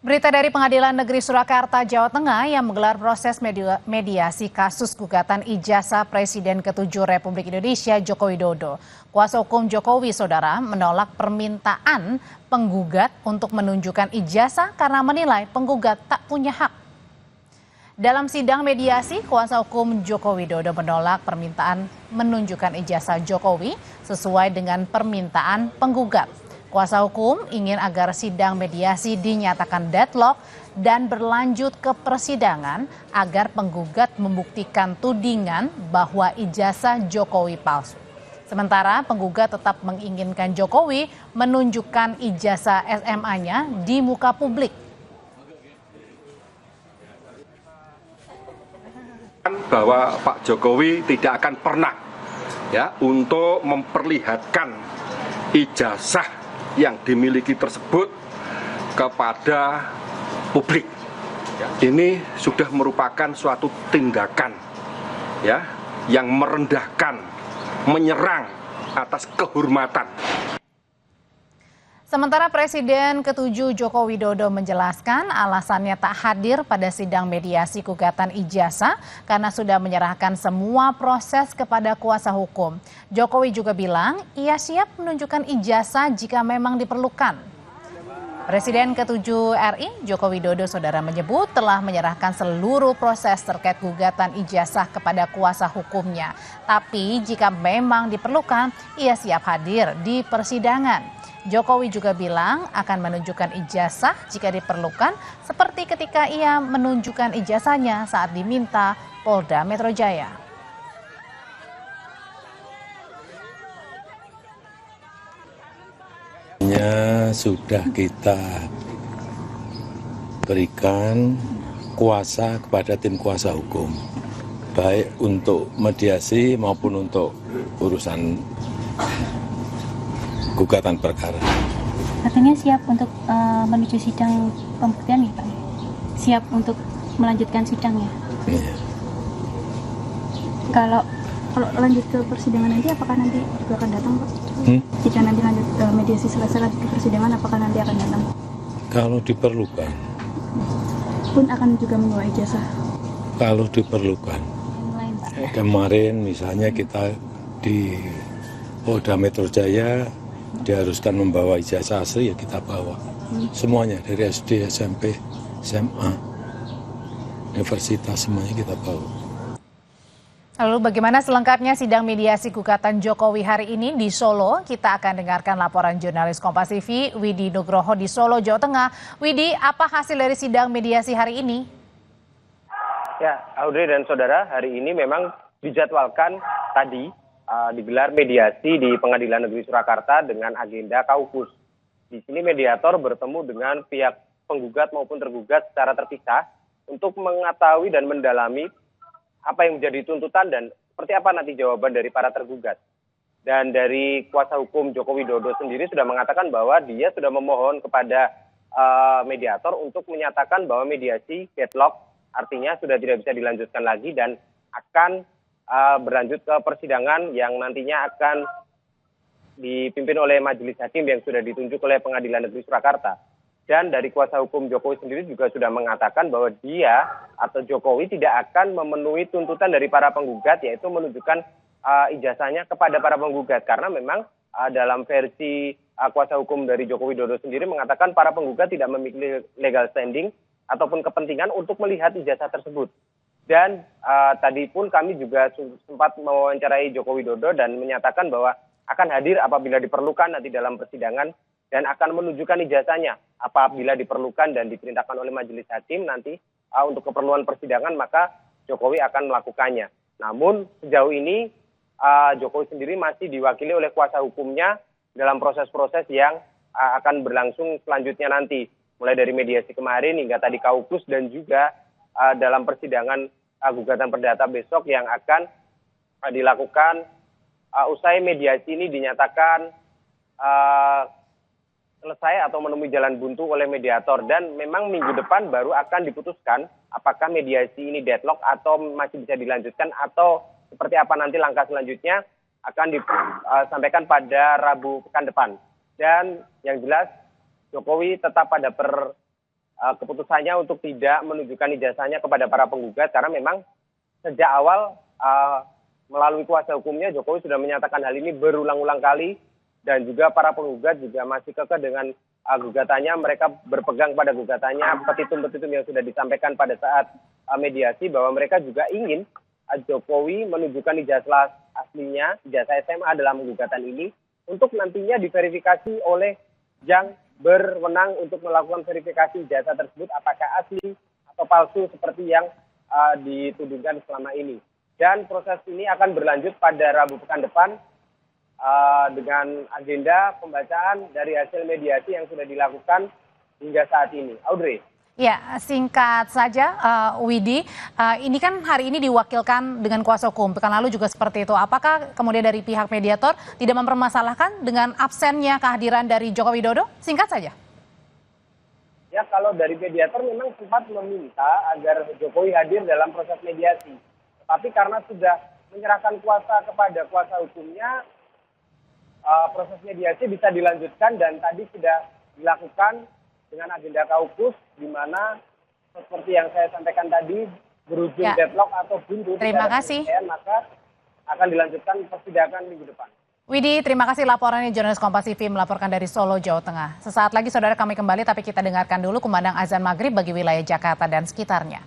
Berita dari Pengadilan Negeri Surakarta, Jawa Tengah yang menggelar proses mediasi kasus gugatan ijazah Presiden ke-7 Republik Indonesia Joko Widodo. Kuasa hukum Jokowi, saudara, menolak permintaan penggugat untuk menunjukkan ijazah karena menilai penggugat tak punya hak. Dalam sidang mediasi, kuasa hukum Joko Widodo menolak permintaan menunjukkan ijazah Jokowi sesuai dengan permintaan penggugat. Kuasa hukum ingin agar sidang mediasi dinyatakan deadlock dan berlanjut ke persidangan agar penggugat membuktikan tudingan bahwa ijazah Jokowi palsu. Sementara penggugat tetap menginginkan Jokowi menunjukkan ijazah SMA-nya di muka publik. Bahwa Pak Jokowi tidak akan pernah untuk memperlihatkan ijazah yang dimiliki tersebut kepada publik. Ini sudah merupakan suatu tindakan yang merendahkan, menyerang atas kehormatan. Sementara Presiden ke-7 Joko Widodo menjelaskan alasannya tak hadir pada sidang mediasi gugatan ijazah karena sudah menyerahkan semua proses kepada kuasa hukum. Jokowi juga bilang ia siap menunjukkan ijazah jika memang diperlukan. Presiden ke-7 RI Joko Widodo, saudara, menyebut telah menyerahkan seluruh proses terkait gugatan ijazah kepada kuasa hukumnya. Tapi jika memang diperlukan, ia siap hadir di persidangan. Jokowi juga bilang akan menunjukkan ijazah jika diperlukan, seperti ketika ia menunjukkan ijazahnya saat diminta Polda Metro Jaya. Sudah kita berikan kuasa kepada tim kuasa hukum, baik untuk mediasi maupun untuk urusan gugatan perkara. Katanya siap untuk menuju sidang pembuktian ya Pak? Siap untuk melanjutkan sidangnya? Iya. Kalau lanjut ke persidangan nanti, apakah nanti juga akan datang Pak? Jika nanti lanjut mediasi selesai lanjut ke persidangan, apakah nanti akan datang? Kalau diperlukan. Pun akan juga membawa ijazah? Kalau diperlukan. Yang lain Pak? Kemarin misalnya kita di Polda Metro Jaya diharuskan membawa ijazah asli, ya kita bawa. Semuanya dari SD, SMP, SMA, universitas, semuanya kita bawa. Lalu bagaimana selengkapnya sidang mediasi gugatan Jokowi hari ini di Solo? Kita akan dengarkan laporan jurnalis Kompas TV Widi Nugroho di Solo, Jawa Tengah. Widi, apa hasil dari sidang mediasi hari ini? Ya, Audrey dan saudara, hari ini memang dijadwalkan tadi digelar mediasi di Pengadilan Negeri Surakarta dengan agenda kaukus. Di sini mediator bertemu dengan pihak penggugat maupun tergugat secara terpisah untuk mengetahui dan mendalami apa yang menjadi tuntutan dan seperti apa nanti jawaban dari para tergugat. Dan dari kuasa hukum Joko Widodo sendiri sudah mengatakan bahwa dia sudah memohon kepada mediator untuk menyatakan bahwa mediasi deadlock, artinya sudah tidak bisa dilanjutkan lagi dan akan berlanjut ke persidangan yang nantinya akan dipimpin oleh majelis hakim yang sudah ditunjuk oleh Pengadilan Negeri Surakarta. Dan dari kuasa hukum Jokowi sendiri juga sudah mengatakan bahwa dia atau Jokowi tidak akan memenuhi tuntutan dari para penggugat, yaitu menunjukkan ijazahnya kepada para penggugat. Karena memang dalam versi kuasa hukum dari Joko Widodo sendiri mengatakan para penggugat tidak memiliki legal standing ataupun kepentingan untuk melihat ijazah tersebut. Dan tadi pun kami juga sempat mewawancarai Joko Widodo dan menyatakan bahwa akan hadir apabila diperlukan nanti dalam persidangan dan akan menunjukkan ijazahnya apabila diperlukan dan diperintahkan oleh majelis hakim nanti untuk keperluan persidangan, maka Jokowi akan melakukannya. Namun sejauh ini Jokowi sendiri masih diwakili oleh kuasa hukumnya dalam proses-proses yang akan berlangsung selanjutnya nanti, mulai dari mediasi kemarin hingga tadi kaukus dan juga dalam persidangan gugatan perdata besok yang akan dilakukan usai mediasi ini dinyatakan selesai atau menemui jalan buntu oleh mediator. Dan memang minggu depan baru akan diputuskan apakah mediasi ini deadlock atau masih bisa dilanjutkan atau seperti apa nanti langkah selanjutnya akan disampaikan pada Rabu pekan depan. Dan yang jelas Jokowi tetap pada keputusannya untuk tidak menunjukkan ijazahnya kepada para penggugat karena memang sejak awal melalui kuasa hukumnya Jokowi sudah menyatakan hal ini berulang-ulang kali dan juga para penggugat juga masih kekeh dengan gugatannya. Mereka berpegang pada gugatannya, petitum-petitum yang sudah disampaikan pada saat mediasi bahwa mereka juga ingin Jokowi menunjukkan ijazah aslinya, ijazah SMA dalam gugatan ini untuk nantinya diverifikasi oleh yang berwenang untuk melakukan verifikasi ijazah tersebut apakah asli atau palsu seperti yang ditudingkan selama ini. Dan proses ini akan berlanjut pada Rabu pekan depan dengan agenda pembacaan dari hasil mediasi yang sudah dilakukan hingga saat ini. Audrey. Ya, singkat saja, Widi, ini kan hari ini diwakilkan dengan kuasa hukum, pekan lalu juga seperti itu. Apakah kemudian dari pihak mediator tidak mempermasalahkan dengan absennya kehadiran dari Joko Widodo? Singkat saja. Ya, kalau dari mediator memang sempat meminta agar Jokowi hadir dalam proses mediasi. Tapi karena sudah menyerahkan kuasa kepada kuasa hukumnya, proses mediasi bisa dilanjutkan dan tadi sudah dilakukan dengan agenda kaukus di mana seperti yang saya sampaikan tadi berujung deadlock atau buntu. Terima kasih. Maka akan dilanjutkan persidangan minggu depan. Widi, terima kasih laporannya jurnalis Kompas TV melaporkan dari Solo, Jawa Tengah. Sesaat lagi saudara kami kembali tapi kita dengarkan dulu kumandang azan maghrib bagi wilayah Jakarta dan sekitarnya.